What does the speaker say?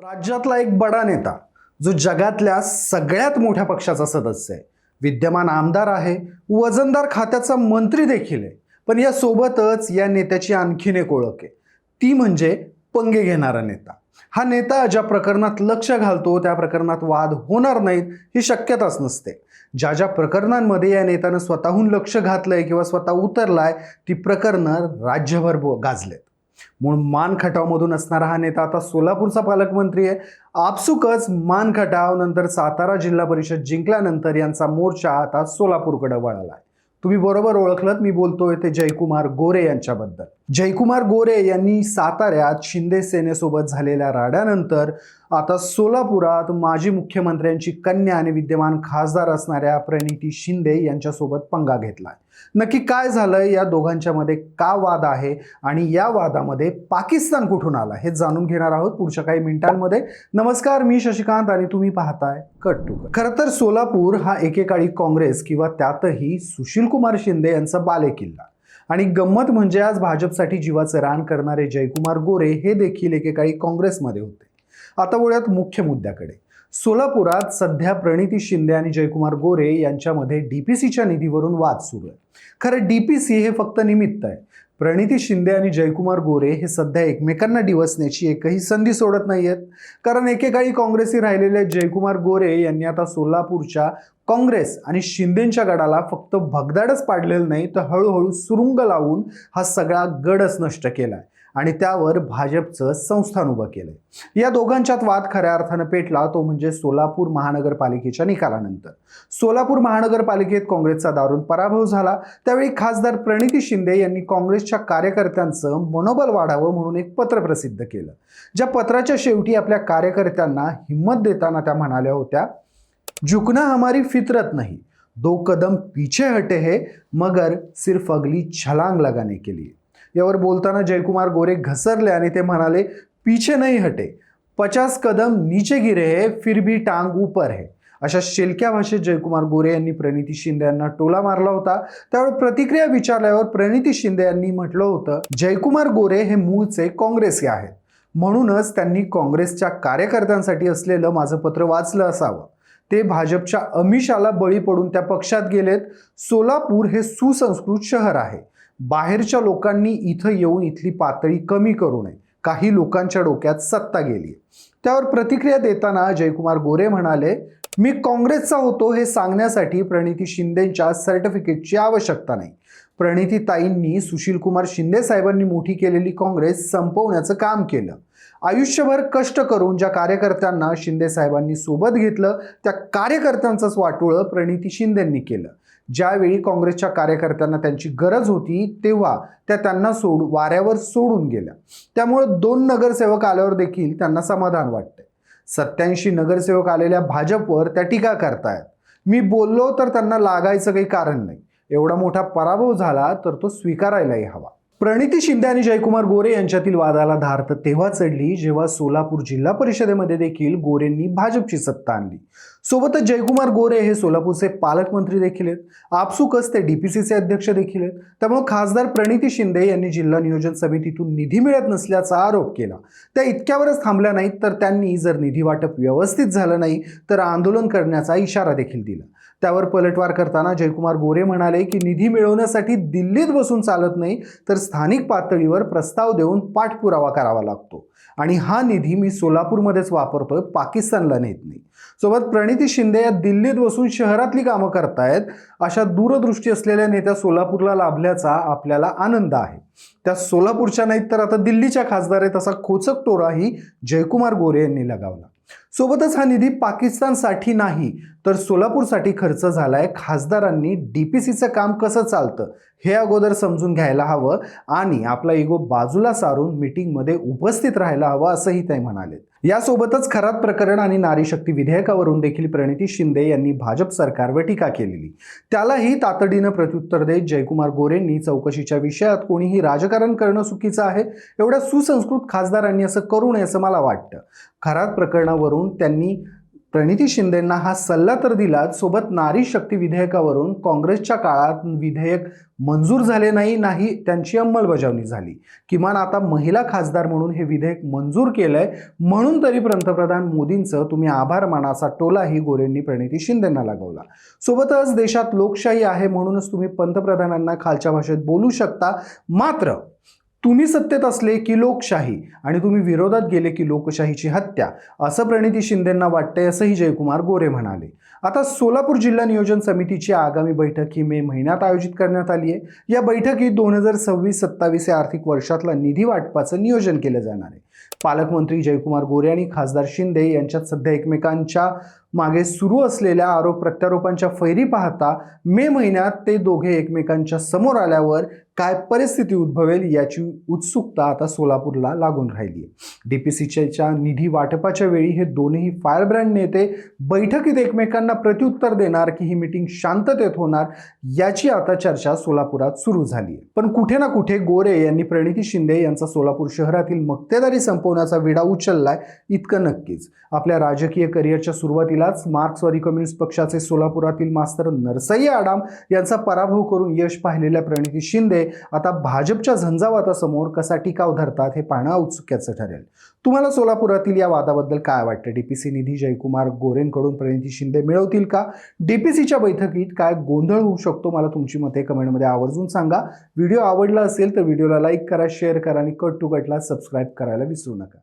राज्यातला एक बडा नेता जो जगातल्या सगळ्यात मोठ्या पक्षाचा सदस्य आहे, विद्यमान आमदार आहे, वजनदार खात्याचा मंत्री देखील आहे. पण या सोबतच या नेत्याची आणखीन एक ओळख आहे, ती म्हणजे पंगे घेणारा नेता. हा नेता ज्या प्रकरणात लक्ष घालतो त्या प्रकरणात वाद होणार नाहीत ही शक्यताच नसते. ज्या ज्या प्रकरणांमध्ये या नेत्यानं स्वतःहून लक्ष घातलंय किंवा स्वतः उतरलाय ती प्रकरणं राज्यभर गाजलेत. म्हणून मानखटावमधून असणारा हा नेता आता सोलापूरचा पालकमंत्री आहे. आपसुकच मानखटाव नंतर सातारा जिल्हा परिषद जिंकल्यानंतर यांचा मोर्चा आता सोलापूरकडे वळाला. तुम्ही बरोबर ओळखलत, मी बोलतोय ते जयकुमार गोरे यांच्याबद्दल. जयकुमार गोरे यांनी साताऱ्यात शिंदे सेनेसोबत झालेल्या राड्यानंतर आता सोलापुरात माजी मुख्यमंत्र्यांची कन्या आणि विद्यमान खासदार असणाऱ्या प्रणिती शिंदे यांच्यासोबत पंगा घेतलाय. नक्की काय झालंय, या दोघांच्या मध्ये का वाद आहे आणि या वादामध्ये पाकिस्तान कुठून आला हे जाणून घेणार आहोत पुढच्या काही मिनिटांमध्ये. नमस्कार, मी शशिकांत आणि तुम्ही पाहताय कट टू कट. खरं तर सोलापूर हा एकेकाळी काँग्रेस किंवा त्यातही सुशीलकुमार शिंदे यांचा बालेकिल्ला. आणि गंमत म्हणजे आज भाजपसाठी जीवाचं रान करणारे जयकुमार गोरे हे देखील एकेकाळी काँग्रेसमध्ये होते. आता वळूयात मुख्य मुद्द्याकडे. सोलापुरात सध्या प्रणिती शिंदे आणि जयकुमार गोरे यांच्यामध्ये डीपीसीच्या निधीवरून वाद सुरू आहे. खरं डीपीसी हे फक्त निमित्त आहे. प्रणिती शिंदे आणि जयकुमार गोरे हे सध्या एकमेकांना डिवचण्याची एकही संधी सोडत नाहीयेत. कारण एकेकाळी काँग्रेसी राहिलेले जयकुमार गोरे यांनी आता सोलापूरच्या काँग्रेस आणि शिंदेच्या गडाला फक्त भगदाडच पाडलेलं नाही, तर हळूहळू सुरुंग लावून हा सगळा गडच नष्ट केलाय आणि त्यावर भाजपचं संस्थान उभं केलंय. या दोघांच्यात वाद खऱ्या अर्थानं पेटला तो म्हणजे सोलापूर महानगरपालिकेच्या निकालानंतर. सोलापूर महानगरपालिकेत काँग्रेसचा दारुण पराभव झाला. त्यावेळी खासदार प्रणिती शिंदे यांनी काँग्रेसच्या कार्यकर्त्यांचं मनोबल वाढावं म्हणून एक पत्र प्रसिद्ध केलं. ज्या पत्राच्या शेवटी आपल्या कार्यकर्त्यांना हिम्मत देताना त्या म्हणाल्या होत्या, झुकना हमारी फितरत नहीं, 2 कदम पीछे हटे है मगर सिर्फ अगली छलांग लगाने के लिए. यावर बोलताना जयकुमार गोरे घसरले आणि ते म्हणाले, पीछे नहीं हटे, 50 कदम नीचे गिरे है फिर भी टांग ऊपर है. अशा शेलक्या भाषेत जयकुमार गोरे यांनी प्रणिती शिंदे यांना टोला मारला होता. त्यावेळी प्रतिक्रिया विचारल्यावर प्रणिती शिंदे यांनी म्हटलं होतं, जयकुमार गोरे हे मूळचे काँग्रेसी आहेत, म्हणूनच त्यांनी काँग्रेसच्या कार्यकर्त्यांसाठी असलेलं माझं पत्र वाचलं असावं. ते भाजपच्या अमिषाला बळी पडून त्या पक्षात गेलेत. सोलापूर हे सुसंस्कृत शहर आहे. बाहेरच्या लोकांनी इथं येऊन इथली पातळी कमी करू नये. काही लोकांच्या डोक्यात सत्ता गेली. त्यावर प्रतिक्रिया देताना जयकुमार गोरे म्हणाले, मी काँग्रेसचा होतो हे सांगण्यासाठी प्रणिती शिंदेच्या सर्टिफिकेटची आवश्यकता नाही. प्रणिती ताईंनी सुशीलकुमार शिंदे साहेबांनी मोठी केलेली काँग्रेस संपवण्याचं काम केलं. आयुष्यभर कष्ट करून ज्या कार्यकर्त्यांना शिंदे साहेबांनी सोबत घेतलं त्या कार्यकर्त्यांचंच वाटोळं प्रणिती शिंदेंनी केलं. ज्यावेळी काँग्रेसच्या कार्यकर्त्यांना त्यांची गरज होती तेव्हा त्या त्यांना वाऱ्यावर सोडून गेल्या. त्यामुळे 2 नगरसेवक आल्यावर देखील त्यांना समाधान वाटतंय. 87 नगरसेवक आलेल्या भाजपवर त्या टीका करतायत. मी बोललो तर त्यांना लागायचं काही कारण नाही. एवढा मोठा पराभव झाला तर तो स्वीकारायलाही हवा. प्रणिती शिंदे आणि जयकुमार गोरे यांच्यातील वादाला धार तर तेव्हा चढली जेव्हा सोलापूर जिल्हा परिषदेमध्ये देखील गोरेंनी भाजपची सत्ता आणली. सोबतच जयकुमार गोरे हे सोलापूरचे पालकमंत्री देखील आहेत. आपसुकच ते डीपीसीचे अध्यक्ष देखील आहेत. त्यामुळे खासदार प्रणिती शिंदे यांनी जिल्हा नियोजन समितीतून निधी मिळत नसल्याचा आरोप केला. त्या इतक्यावरच थांबल्या नाहीत, तर त्यांनी जर निधी वाटप व्यवस्थित झालं नाही तर आंदोलन करण्याचा इशारा देखील दिला. त्यावर पलटवार करताना जयकुमार गोरे म्हणाले की निधी मिळवण्यासाठी दिल्लीत बसून चालत नाही, तर स्थानिक पातळीवर प्रस्ताव देऊन पाठपुरावा करावा लागतो आणि हा निधी मी सोलापूरमध्येच वापरतोय, पाकिस्तानला नेत नाही. सोबत प्रणिती शिंदे या दिल्लीत बसून शहरातली कामं करतायत. अशा दूरदृष्टी असलेल्या नेत्या सोलापूरला लाभल्याचा आपल्याला आनंद आहे. त्या सोलापूरच्या नाहीत तर आता दिल्लीच्या खासदार आहेत असा खोचक टोराही जयकुमार गोरे यांनी लगावला. सोबतच हा निधी पाकिस्तानसाठी नाही तर सोलापूरसाठी खर्च झालाय. खासदारांनी डीपीसीचं काम कसं चालतं हे अगोदर समजून घ्यायला हवं आणि आपला इगो बाजूला सारून मीटिंगमध्ये उपस्थित राहायला हवं असंही ते म्हणाले. यासोबतच खरात प्रकरण आणि नारी शक्ती विधेयकावरून देखील प्रणिती शिंदे यांनी भाजप सरकारवर टीका केलेली. त्यालाही तातडीनं प्रत्युत्तर देत जयकुमार गोरेंनी चौकशीच्या विषयात कोणीही राजकारण करणं चुकीचं आहे, एवढ्या सुसंस्कृत खासदारांनी असं करू नये असं मला वाटतं. खरात प्रकरणावरून त्यांनी प्रणिती शिंदेंना हा सल्ला तर दिलाच, सोबत नारी शक्ती विधेयकावरून काँग्रेसच्या काळात विधेयक मंजूर झाले नाही त्यांची अंमलबजावणी झाली. किमान आता महिला खासदार म्हणून हे विधेयक मंजूर केलंय, म्हणून तरी पंतप्रधान मोदींचं तुम्ही आभार माना असा टोलाही गोरेंनी प्रणिती शिंदेंना लागवला. सोबतच देशात लोकशाही आहे म्हणूनच तुम्ही पंतप्रधानांना खालच्या भाषेत बोलू शकता, मात्र तुम्ही सत्तेत असले की लोकशाही आणि तुम्ही विरोधात गेले की लोकशाहीची हत्या, असं प्रणिती शिंदेंना वाटतंय, असंही जयकुमार गोरे म्हणाले. आता सोलापूर जिल्हा नियोजन समितीची आगामी बैठक ही मे महिन्यात आयोजित करण्यात आली आहे. या बैठकीत 2026-27 या आर्थिक वर्षातला निधी वाटपाचं नियोजन केलं जाणार आहे. पालकमंत्री जयकुमार गोरे आणि खासदार शिंदे यांच्यात सध्या एकमेकांच्या मागे सुरू असलेल्या आरोप प्रत्यारोपांच्या फैरी पाहता मे महिन्यात ते दोघे एकमेकांच्या समोर आल्यावर काय परिस्थिती उद्भवेल याची उत्सुकता आता सोलापूरला लागून राहिली आहे. डीपीसीच्या निधी वाटपाच्या वेळी हे दोन्ही फायरब्रँड नेते बैठकीत एकमेकांना प्रत्युत्तर देणार की ही मीटिंग शांततेत होणार, याची आता चर्चा सोलापुरात सुरू झाली आहे. पण कुठे ना कुठे गोरे यांनी प्रणिती शिंदे यांचा सोलापूर शहरातील मक्तेदारी संपवण्याचा विडा उचललाय, इतकं नक्कीच. आपल्या राजकीय करिअरच्या सुरुवातीलाच मार्क्सवादी कम्युनिस्ट पक्षाचे सोलापुरातील मास्तर नरसय्या आडाम यांचा पराभव करून यश पाहिलेल्या प्रणिती शिंदे आता भाजपच्या झंझावातासमोर कसा टिकाव धरतात हे पाहणं औत्सुक्याचं ठरेल. तुम्हाला सोलापुरातील या वादाबद्दल काय वाटतं? डीपीसी निधी जयकुमार गोरेंकडून प्रणिती शिंदे मिळवतील का? डीपीसीच्या बैठकीत काय गोंधळ होऊ शकतो? मला तुमची मते कमेंटमध्ये आवर्जून सांगा. व्हिडिओ आवडला असेल तर व्हिडिओला लाईक करा, शेअर करा आणि कट टू कटला सबस्क्राईब करायला विसरू नका.